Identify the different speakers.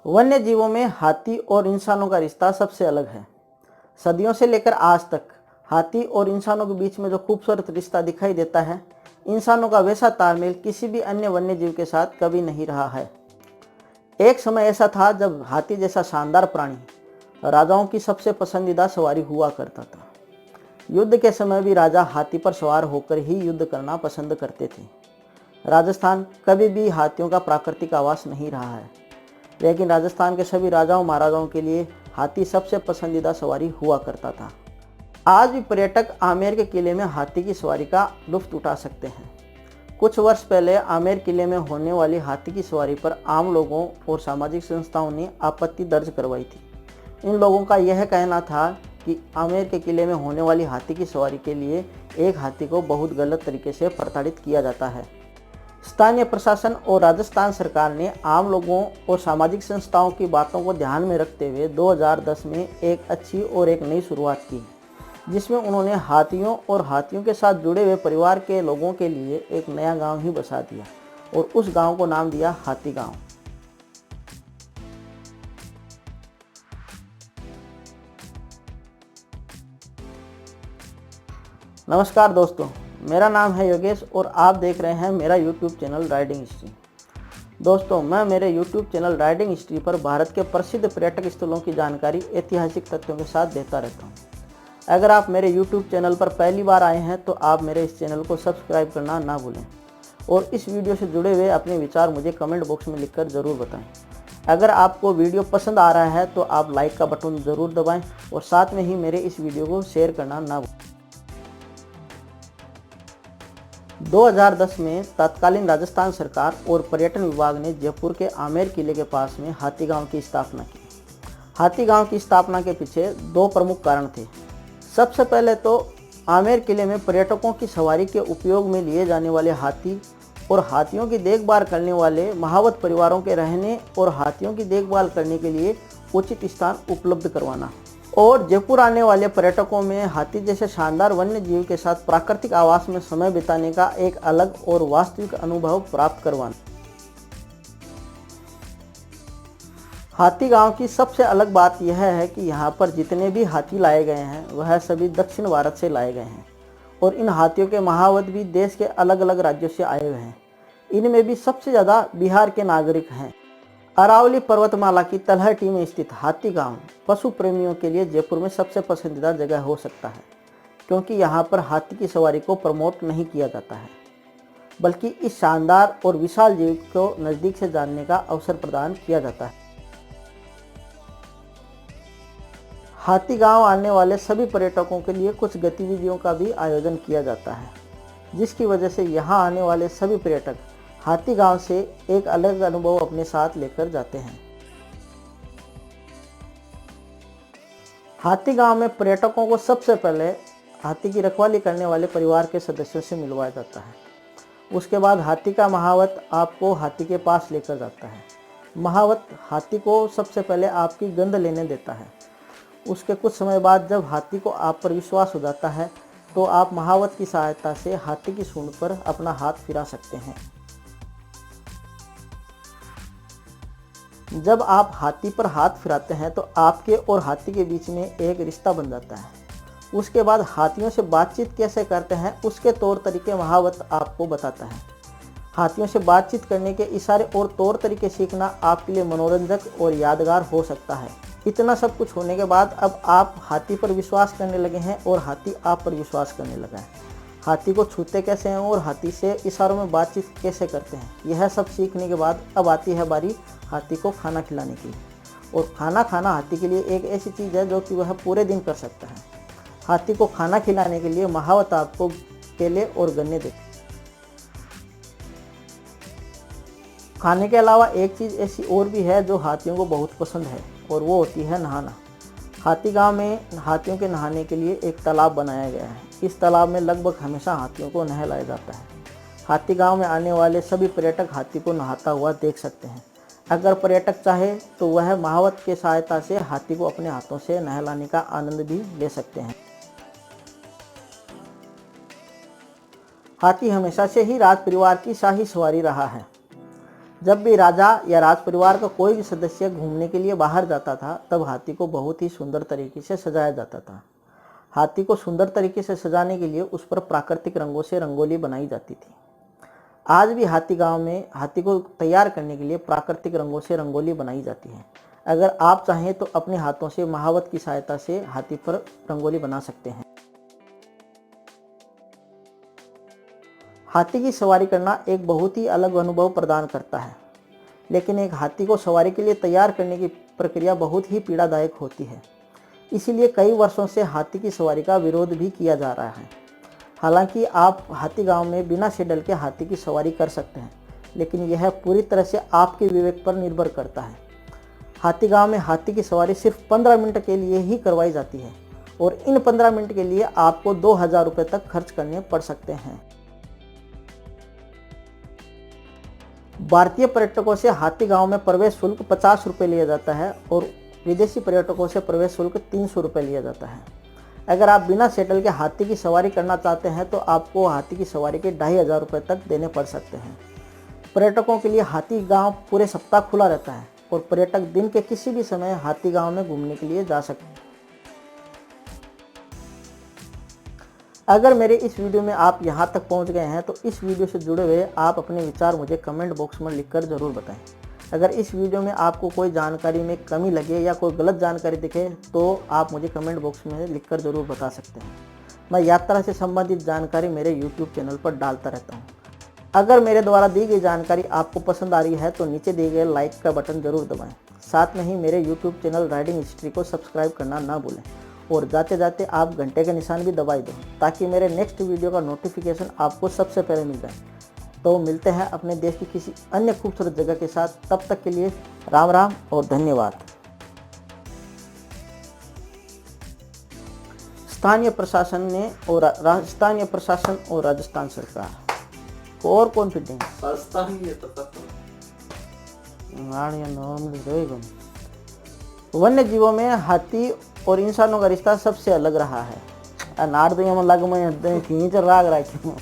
Speaker 1: वन्य जीवों में हाथी और इंसानों का रिश्ता सबसे अलग है। सदियों से लेकर आज तक हाथी और इंसानों के बीच में जो खूबसूरत रिश्ता दिखाई देता है, इंसानों का वैसा तालमेल किसी भी अन्य वन्य जीव के साथ कभी नहीं रहा है। एक समय ऐसा था जब हाथी जैसा शानदार प्राणी राजाओं की सबसे पसंदीदा सवारी हुआ करता था। युद्ध के समय भी राजा हाथी पर सवार होकर ही युद्ध करना पसंद करते थे। राजस्थान कभी भी हाथियों का प्राकृतिक आवास नहीं रहा है, लेकिन राजस्थान के सभी राजाओं महाराजाओं के लिए हाथी सबसे पसंदीदा सवारी हुआ करता था। आज भी पर्यटक आमेर के किले में हाथी की सवारी का लुत्फ उठा सकते हैं। कुछ वर्ष पहले आमेर किले में होने वाली हाथी की सवारी पर आम लोगों और सामाजिक संस्थाओं ने आपत्ति दर्ज करवाई थी। इन लोगों का यह कहना था कि आमेर के किले में होने वाली हाथी की सवारी के लिए एक हाथी को बहुत गलत तरीके से प्रताड़ित किया जाता है। स्थानीय प्रशासन और राजस्थान सरकार ने आम लोगों और सामाजिक संस्थाओं की बातों को ध्यान में रखते हुए 2010 में एक अच्छी और एक नई शुरुआत की, जिसमें उन्होंने हाथियों और हाथियों के साथ जुड़े हुए परिवार के लोगों के लिए एक नया गांव ही बसा दिया और उस गांव को नाम दिया हाथी गांव। नमस्कार दोस्तों, मेरा नाम है योगेश और आप देख रहे हैं मेरा YouTube चैनल राइडिंग हिस्ट्री। दोस्तों, मैं मेरे YouTube चैनल राइडिंग हिस्ट्री पर भारत के प्रसिद्ध पर्यटक स्थलों की जानकारी ऐतिहासिक तथ्यों के साथ देता रहता हूं। अगर आप मेरे YouTube चैनल पर पहली बार आए हैं तो आप मेरे इस चैनल को सब्सक्राइब करना ना भूलें और इस वीडियो से जुड़े हुए अपने विचार मुझे कमेंट बॉक्स में लिखकर ज़रूर बताएं। अगर आपको वीडियो पसंद आ रहा है तो आप लाइक का बटन ज़रूर दबाएँ और साथ में ही मेरे इस वीडियो को शेयर करना ना भूलें। 2010 में तत्कालीन राजस्थान सरकार और पर्यटन विभाग ने जयपुर के आमेर किले के पास में हाथी गांव की स्थापना की। हाथी गांव की स्थापना के पीछे दो प्रमुख कारण थे। सबसे पहले तो आमेर किले में पर्यटकों की सवारी के उपयोग में लिए जाने वाले हाथी और हाथियों की देखभाल करने वाले महावत परिवारों के रहने और हाथियों की देखभाल करने के लिए उचित स्थान उपलब्ध करवाना, और जयपुर आने वाले पर्यटकों में हाथी जैसे शानदार वन्य जीव के साथ प्राकृतिक आवास में समय बिताने का एक अलग और वास्तविक अनुभव प्राप्त करवाना। हाथी गांव की सबसे अलग बात यह है कि यहाँ पर जितने भी हाथी लाए गए हैं वह सभी दक्षिण भारत से लाए गए हैं और इन हाथियों के महावत भी देश के अलग अलग राज्यों से आए हुए हैं। इनमें भी सबसे ज़्यादा बिहार के नागरिक हैं। अरावली पर्वतमाला की तलहटी में स्थित हाथी गांव पशु प्रेमियों के लिए जयपुर में सबसे पसंदीदा जगह हो सकता है, क्योंकि यहाँ पर हाथी की सवारी को प्रमोट नहीं किया जाता है, बल्कि इस शानदार और विशाल जीव को नज़दीक से जानने का अवसर प्रदान किया जाता है। हाथी गांव आने वाले सभी पर्यटकों के लिए कुछ गतिविधियों का भी आयोजन किया जाता है, जिसकी वजह से यहाँ आने वाले सभी पर्यटक हाथी गांव से एक अलग अनुभव अपने साथ लेकर जाते हैं। हाथी गांव में पर्यटकों को सबसे पहले हाथी की रखवाली करने वाले परिवार के सदस्यों से मिलवाया जाता है। उसके बाद हाथी का महावत आपको हाथी के पास लेकर जाता है। महावत हाथी को सबसे पहले आपकी गंध लेने देता है। उसके कुछ समय बाद जब हाथी को आप पर विश्वास हो जाता है तो आप महावत की सहायता से हाथी की सूंड पर अपना हाथ फिरा सकते हैं। जब आप हाथी पर हाथ फिराते हैं तो आपके और हाथी के बीच में एक रिश्ता बन जाता है। उसके बाद हाथियों से बातचीत कैसे करते हैं उसके तौर तरीके महावत आपको बताता है। हाथियों से बातचीत करने के इशारे और तौर तरीके सीखना आपके लिए मनोरंजक और यादगार हो सकता है। इतना सब कुछ होने के बाद अब आप हाथी पर विश्वास करने लगे हैं और हाथी आप पर विश्वास करने लगा है। हाथी को छूते कैसे हैं और हाथी से इशारों में बातचीत कैसे करते हैं, यह सब सीखने के बाद अब आती है बारी हाथी को खाना खिलाने की। और खाना खाना हाथी के लिए एक ऐसी चीज़ है जो कि वह पूरे दिन कर सकता है। हाथी को खाना खिलाने के लिए महावत आपको केले और गन्ने देते हैं। खाने के अलावा एक चीज़ ऐसी और भी है जो हाथियों को बहुत पसंद है और वो होती है नहाना। हाथी गांव में हाथियों के नहाने के लिए एक तालाब बनाया गया है। इस तालाब में लगभग हमेशा हाथियों को नहलाया जाता है। हाथी गांव में आने वाले सभी पर्यटक हाथी को नहाता हुआ देख सकते हैं। अगर पर्यटक चाहे तो वह महावत की सहायता से हाथी को अपने हाथों से नहलाने का आनंद भी ले सकते हैं। हाथी हमेशा से ही राज परिवार की शाही सवारी रहा है। जब भी राजा या राज परिवार का कोई भी सदस्य घूमने के लिए बाहर जाता था तब हाथी को बहुत ही सुंदर तरीके से सजाया जाता था। हाथी को सुंदर तरीके से सजाने के लिए उस पर प्राकृतिक रंगों से रंगोली बनाई जाती थी। आज भी हाथी गांव में हाथी को तैयार करने के लिए प्राकृतिक रंगों से रंगोली बनाई जाती है। अगर आप चाहें तो अपने हाथों से महावत की सहायता से हाथी पर रंगोली बना सकते हैं। हाथी की सवारी करना एक बहुत ही अलग अनुभव प्रदान करता है, लेकिन एक हाथी को सवारी के लिए तैयार करने की प्रक्रिया बहुत ही पीड़ादायक होती है। इसीलिए कई वर्षों से हाथी की सवारी का विरोध भी किया जा रहा है। हालांकि आप हाथी गांव में बिना सेडल के हाथी की सवारी कर सकते हैं, लेकिन यह पूरी तरह से आपके विवेक पर निर्भर करता है। हाथी गांव में हाथी की सवारी सिर्फ 15 मिनट के लिए ही करवाई जाती है और इन 15 मिनट के लिए आपको 2000 रुपये तक खर्च करने पड़ सकते हैं। भारतीय पर्यटकों से हाथी गांव में प्रवेश शुल्क 50 रुपये लिया जाता है और विदेशी पर्यटकों से प्रवेश शुल्क 300 रुपये लिया जाता है। अगर आप बिना सेटल के हाथी की सवारी करना चाहते हैं तो आपको हाथी की सवारी के 2500 रुपये तक देने पड़ सकते हैं। पर्यटकों के लिए हाथी गांव पूरे सप्ताह खुला रहता है और पर्यटक दिन के किसी भी समय हाथी गांव में घूमने के लिए जा सकते हैं। अगर मेरे इस वीडियो में आप यहाँ तक पहुँच गए हैं तो इस वीडियो से जुड़े हुए आप अपने विचार मुझे कमेंट बॉक्स में लिखकर ज़रूर बताएं। अगर इस वीडियो में आपको कोई जानकारी में कमी लगे या कोई गलत जानकारी दिखे तो आप मुझे कमेंट बॉक्स में लिखकर ज़रूर बता सकते हैं। मैं यात्रा से संबंधित जानकारी मेरे YouTube चैनल पर डालता रहता हूँ। अगर मेरे द्वारा दी गई जानकारी आपको पसंद आ रही है तो नीचे दिए गए लाइक का बटन ज़रूर दबाएँ। साथ में ही मेरे YouTube चैनल राइडिंग हिस्ट्री को सब्सक्राइब करना ना भूलें और जाते जाते आप घंटे का निशान भी दबाई दो ताकि मेरे नेक्स्ट वीडियो का नोटिफिकेशन आपको सबसे पहले मिल जाए। तो मिलते हैं अपने देश की किसी अन्य खूबसूरत जगह के साथ। तब तक के लिए राम राम और धन्यवाद। स्थानीय प्रशासन और राजस्थान सरकार को और कॉन्फिडेंस वन्य जीवों में हाथी और इंसानों का रिश्ता सबसे अलग रहा है। नाड़ तो लग में खींच राग रखे